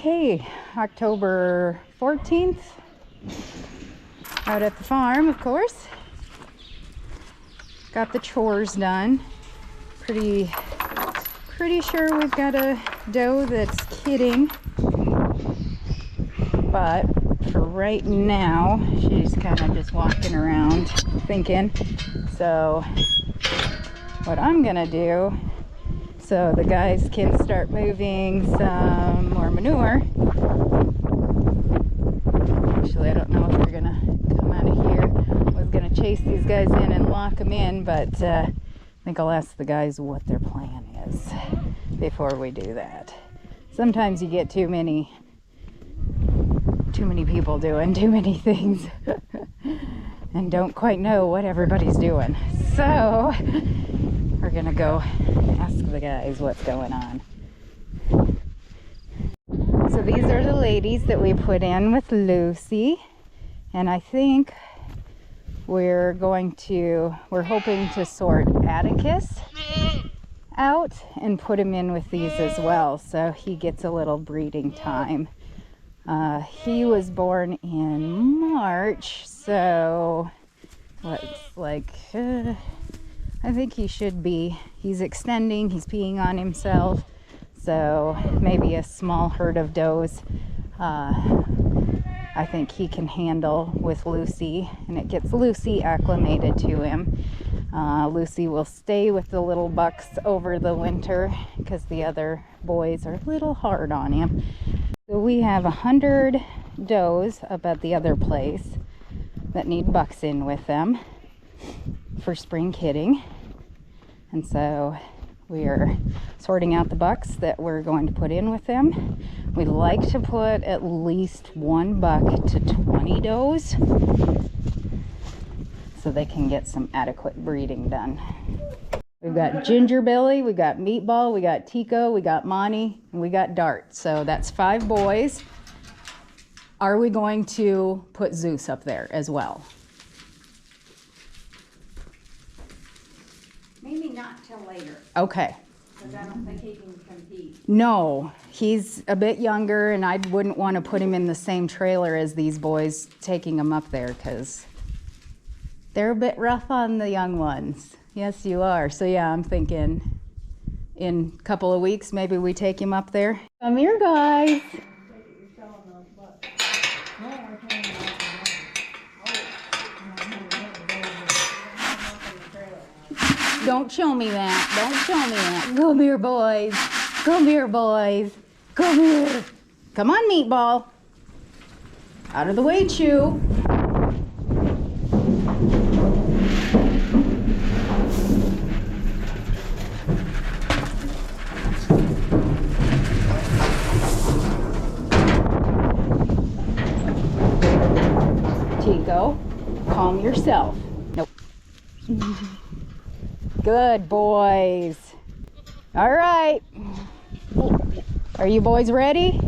Okay, October 14th, out at the farm, of course. Got the chores done. Pretty sure we've got a doe that's kidding, but for right now, she's kind of just walking around thinking. So what I'm gonna do, so the guys can start moving some more manure. Actually, I don't know if they're gonna come out of here. I was gonna chase these guys in and lock them in, but I think I'll ask the guys what their plan is before we do that. Sometimes you get too many people doing too many things and don't quite know what everybody's doing. So we're gonna go ask the guys what's going on. So these are the ladies that we put in with Lucy, and I think we're hoping to sort Atticus out and put him in with these as well, so he gets a little breeding time. He was born in March, so I think he should be, he's extending, he's peeing on himself, so maybe a small herd of does I think he can handle with Lucy, and it gets Lucy acclimated to him. Lucy will stay with the little bucks over the winter because the other boys are a little hard on him. So we have 100 does up at the other place that need bucks in with them for spring kidding, and so we're sorting out the bucks that we're going to put in with them. We like to put at least 1 buck to 20 does so they can get some adequate breeding done. We've got Ginger Billy, we got Meatball, we got Tico, we got Monty, and we got Dart. So that's 5 boys. Are we going to put Zeus up there as well? Maybe not till later. Okay. Because I don't think he can compete. No, he's a bit younger, and I wouldn't want to put him in the same trailer as these boys, taking him up there, because they're a bit rough on the young ones. Yes, you are. So yeah, I'm thinking in a couple of weeks, maybe we take him up there. Come here, guys. Don't show me that. Don't show me that. Come here, boys. Come here, boys. Come here. Come on, Meatball. Out of the way, Chew. Tico, calm yourself. Nope. Good boys. All right. Are you boys ready?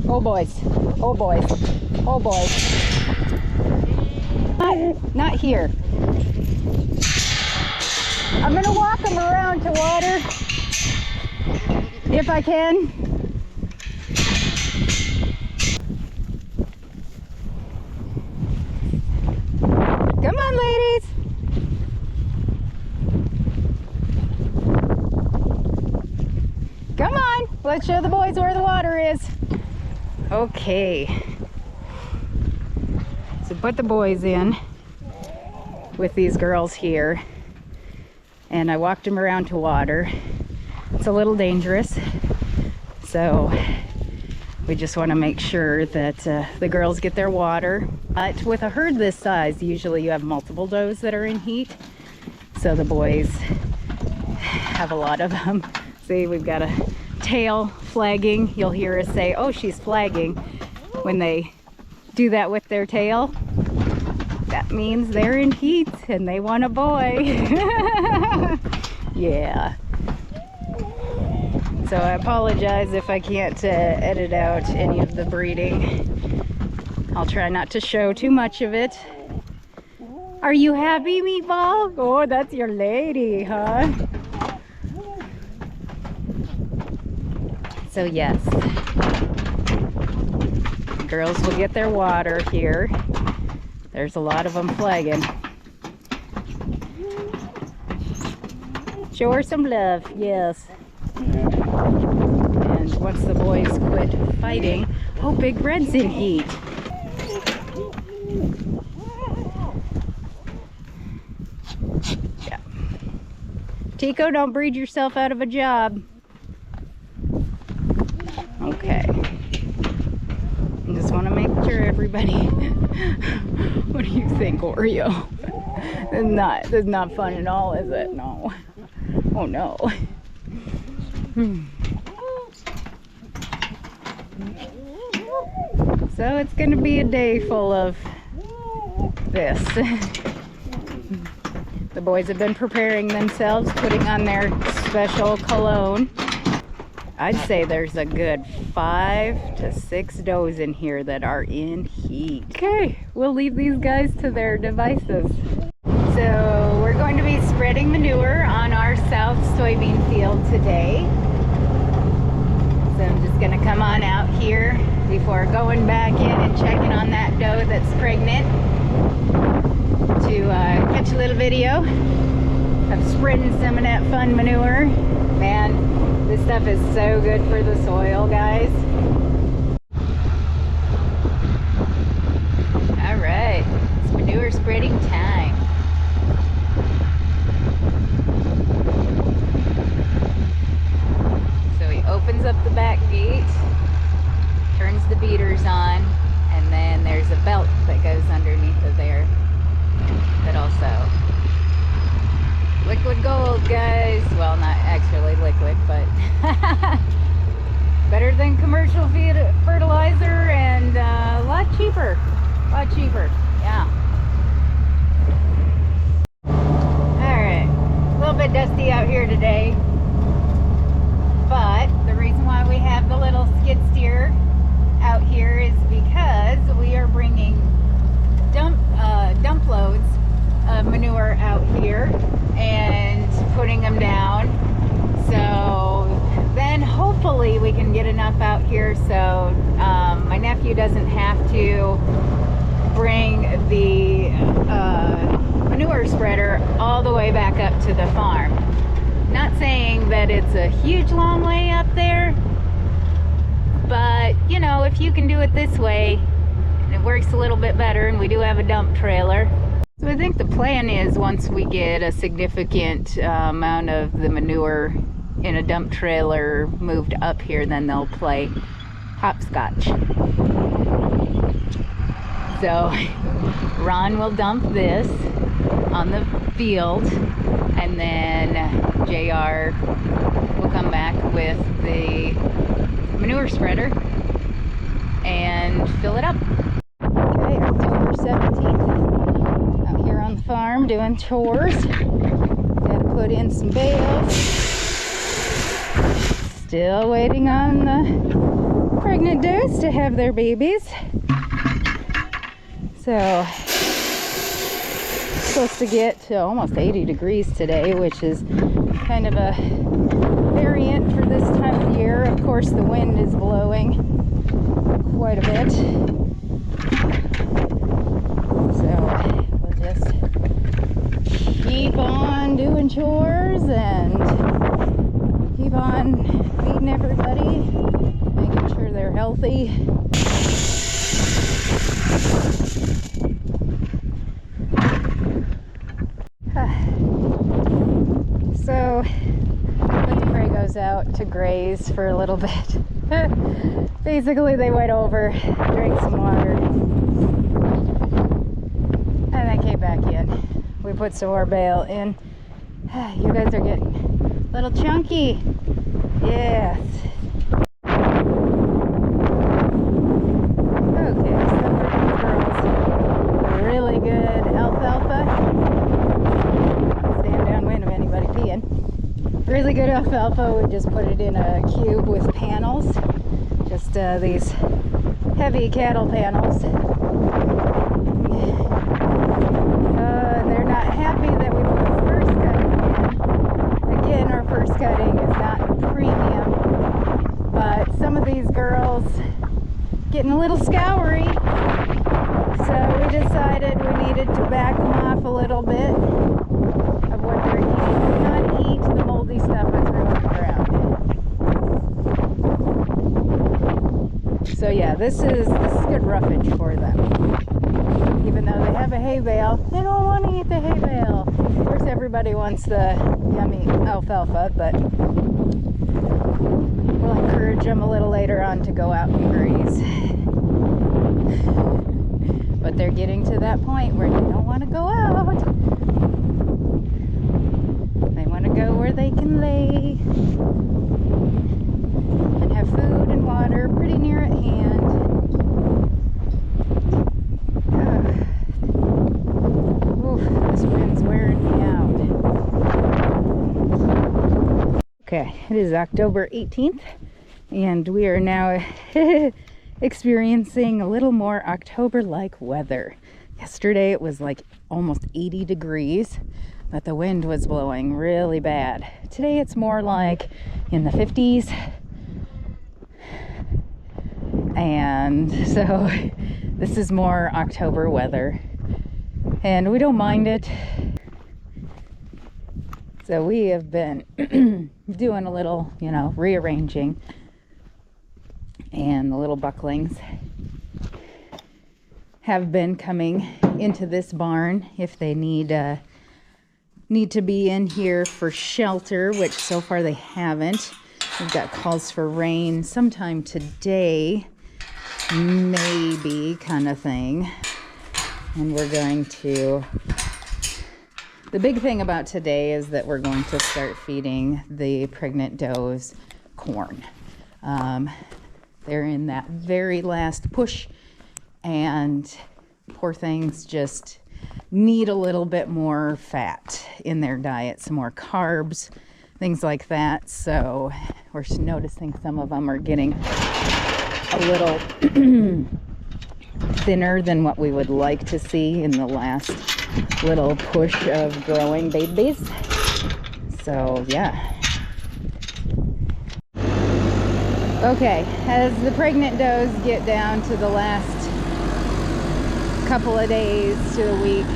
Oh boys. Oh boys. Oh boys. Not here. I'm gonna walk them around to water if I can. Come on, ladies. Come on, let's show the boys where the water is. Okay. So put the boys in with these girls here, and I walked them around to water. It's a little dangerous, so we just want to make sure that the girls get their water. But with a herd this size, usually you have multiple does that are in heat, so the boys have a lot of them. See, we've got a tail flagging. You'll hear us say, oh, she's flagging. When they do that with their tail, that means they're in heat and they want a boy. Yeah. So I apologize if I can't edit out any of the breeding. I'll try not to show too much of it. Are you happy, Meatball? Oh, that's your lady, huh? So yes, girls will get their water here. There's a lot of them flagging. Show her some love, yes. And once the boys quit fighting, oh, Big Red's in heat. Yeah. Tico, don't breed yourself out of a job. Okay. I just want to make sure everybody. What do you think, Oreo? That's not fun at all, is it? No. Oh no. So it's going to be a day full of this. The boys have been preparing themselves, putting on their special cologne. I'd say there's a good 5 to 6 does in here that are in heat. Okay, we'll leave these guys to their devices. So we're going to be spreading manure on our south soybean field today. So I'm just going to come on out here before going back in and checking on that doe that's pregnant to catch a little video of spreading some of that fun manure. Man, this stuff is so good for the soil, guys. All right, it's manure spreading time. So he opens up the back gate, turns the beaters on, and then there's a belt that goes underneath of there that also liquid gold, guys. Well, not actually liquid, but better than commercial fertilizer and a lot cheaper. Yeah. All right, a little bit dusty out here today, but the reason why we have the little skid steer out here is because we are bringing dump loads of manure out here and putting them down. So then hopefully we can get enough out here so my nephew doesn't have to bring the manure spreader all the way back up to the farm. Not saying that it's a huge long way up there, but you know, if you can do it this way, it works a little bit better, and we do have a dump trailer. So I think the plan is once we get a significant amount of the manure in a dump trailer moved up here, then they'll play hopscotch. So Ron will dump this on the field, and then JR will come back with the manure spreader and fill it up. Okay, October 17th, out here on the farm doing chores. Gotta put in some bales. Still waiting on the pregnant does to have their babies. So, supposed to get to almost 80 degrees today, which is kind of a variant for this time of year. Of course, the wind is blowing quite a bit. So, we'll just keep on doing chores and keep on feeding everybody, making sure they're healthy. So, put the Pragos out to graze for a little bit. Basically, they went over, drank some water, and then came back in. We put some more bale in. You guys are getting a little chunky. Yes. Okay, so for these girls, really good alfalfa. Stand downwind of anybody peeing. Really good alfalfa, we just put it in a cube with panels. Just these heavy cattle panels. They're not happy that we put first cutting in. Again, our first cutting is not premium, but of these girls getting a little scoury. So we decided we needed to back them off a little bit of what they're eating. Do not eat the moldy stuff I threw on the ground. So yeah, this is good roughage for them. Even though they have a hay bale, they don't want to eat the hay bale. Of course, everybody wants the yummy alfalfa, but we'll encourage them a little later on to go out and graze. But they're getting to that point where they don't want to go out. They want to go where they can lay and have food and water pretty near at hand. Oof, this wind's wearing me out. Okay, it is October 18th, and we are now experiencing a little more October-like weather. Yesterday it was like almost 80 degrees, but the wind was blowing really bad. Today it's more like in the 50s. And so this is more October weather, and we don't mind it. So we have been doing a little, rearranging, and the little bucklings have been coming into this barn if they need to be in here for shelter, which so far they haven't. We've got calls for rain sometime today, maybe, kind of thing. And we're going to, the big thing about today is that we're going to start feeding the pregnant does corn. They're in that very last push, and poor things just need a little bit more fat in their diet, some more carbs, things like that. So we're noticing some of them are getting a little thinner than what we would like to see in the last little push of growing babies. So yeah. Okay, as the pregnant does get down to the last couple of days to the week,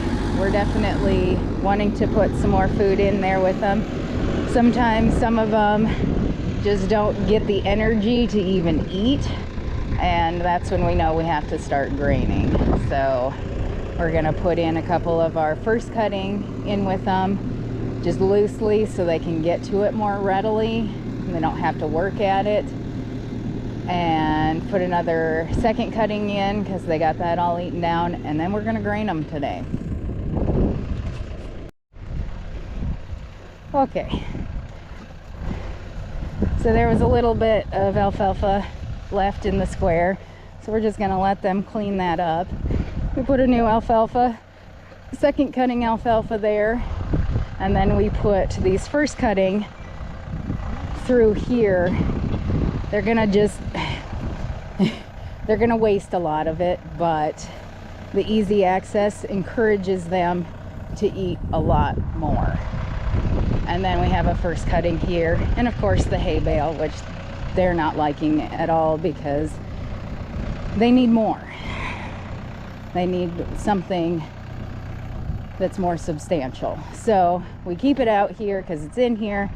we're definitely wanting to put some more food in there with them. Sometimes some of them just don't get the energy to even eat, and that's when we know we have to start graining. So we're gonna put in a couple of our first cutting in with them, just loosely, so they can get to it more readily and they don't have to work at it. And put another second cutting in because they got that all eaten down, and then we're gonna grain them today. Okay, so there was a little bit of alfalfa left in the square, so we're just gonna let them clean that up. We put a new alfalfa, second cutting alfalfa there, and then we put these first cutting through here. They're gonna they're gonna waste a lot of it, but the easy access encourages them to eat a lot more. And then we have a first cutting here, and of course the hay bale, which they're not liking at all because they need more. They need something that's more substantial. So we keep it out here because it's in here.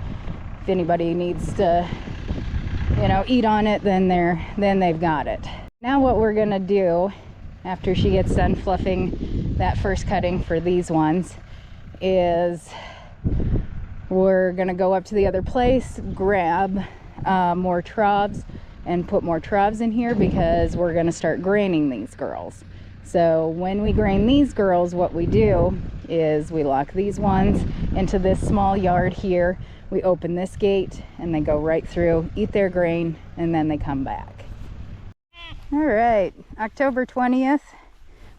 If anybody needs to eat on it, then they've got it. Now what we're gonna do after she gets done fluffing that first cutting for these ones is we're gonna go up to the other place, grab more troughs and put more troughs in here because we're gonna start graining these girls. So when we grain these girls, what we do is we lock these ones into this small yard here. We open this gate and they go right through, eat their grain, and then they come back. All right, October 20th.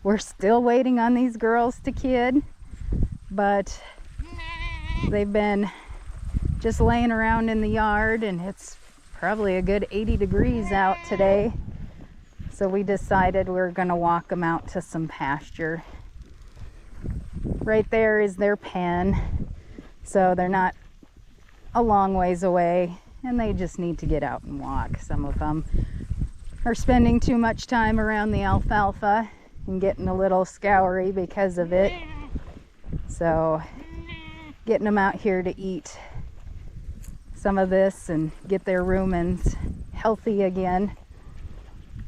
We're still waiting on these girls to kid, but they've been just laying around in the yard, and it's probably a good 80 degrees out today. So we decided we're gonna walk them out to some pasture. Right there is their pen, so they're not a long ways away, and they just need to get out and walk. Some of them are spending too much time around the alfalfa and getting a little scoury because of it. So getting them out here to eat some of this and get their rumens healthy again,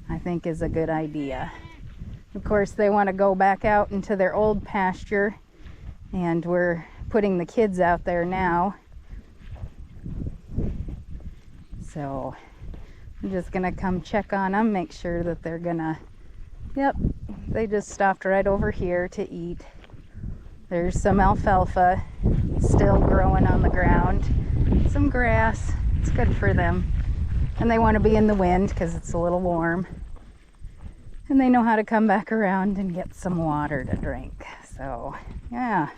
I think is a good idea. Of course, they want to go back out into their old pasture, and we're putting the kids out there now. So I'm just gonna come check on them, make sure that they're gonna, yep, they just stopped right over here to eat. There's some alfalfa still growing on the ground, some grass. It's good for them. And they want to be in the wind because it's a little warm. And they know how to come back around and get some water to drink. So, yeah.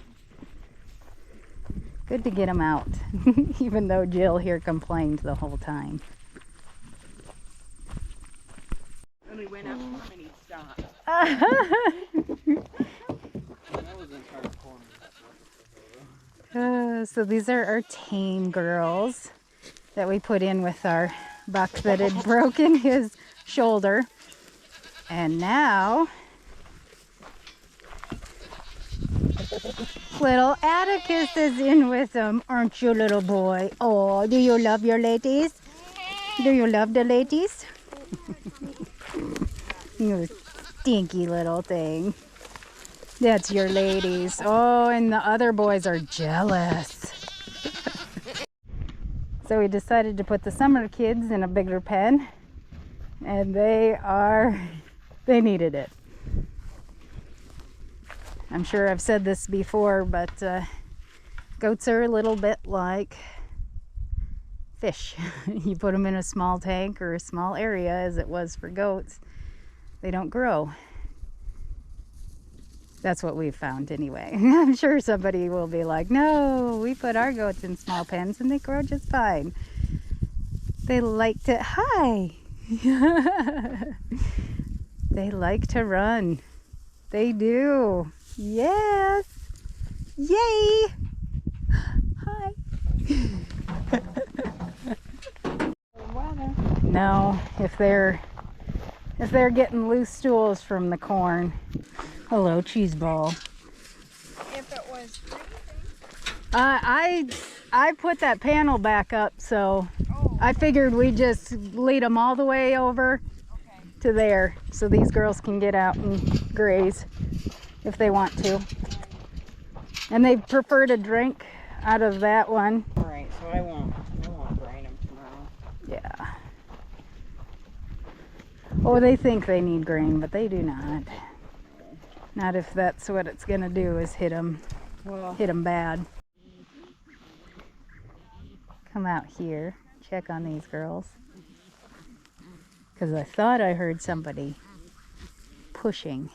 Good to get them out, even though Jill here complained the whole time. And we went up to him and he stopped. So these are our tame girls that we put in with our buck that had broken his shoulder. And now little Atticus is in with them, aren't you, little boy? Oh, do you love your ladies? Do you love the ladies? You stinky little thing. That's your ladies. Oh, and the other boys are jealous. So we decided to put the summer kids in a bigger pen, and they needed it. I'm sure I've said this before, but goats are a little bit like fish. You put them in a small tank or a small area, as it was for goats, they don't grow. That's what we've found anyway. I'm sure somebody will be like, no, we put our goats in small pens and they grow just fine. They like to, hi. They like to run. They do. Yes. Yay. Hi. No, if they're getting loose stools from the corn. Hello, cheese ball. If it was I put that panel back up, so I figured we'd just lead them all the way over to there, so these girls can get out and graze if they want to. And they prefer to drink out of that one. Right, so I won't drain them tomorrow. Yeah. Oh, they think they need grain, but they do not. Not if that's what it's gonna do, is hit them bad. Come out here, check on these girls, because I thought I heard somebody pushing,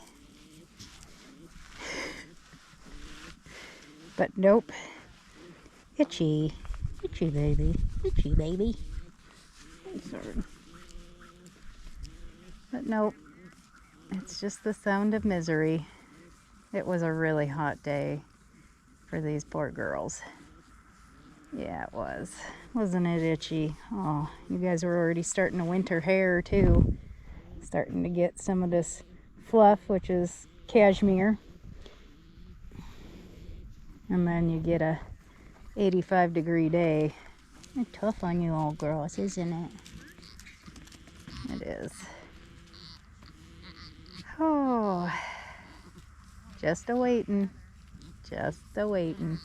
but nope. Itchy baby, itchy baby. Sorry. But nope, it's just the sound of misery. It was a really hot day for these poor girls. Yeah, it was. Wasn't it itchy? Oh, you guys were already starting to winter hair too. Starting to get some of this fluff, which is cashmere. And then you get a 85-degree day. It's tough on you old girls, isn't it? It is. Oh, just a waiting. Just a waiting.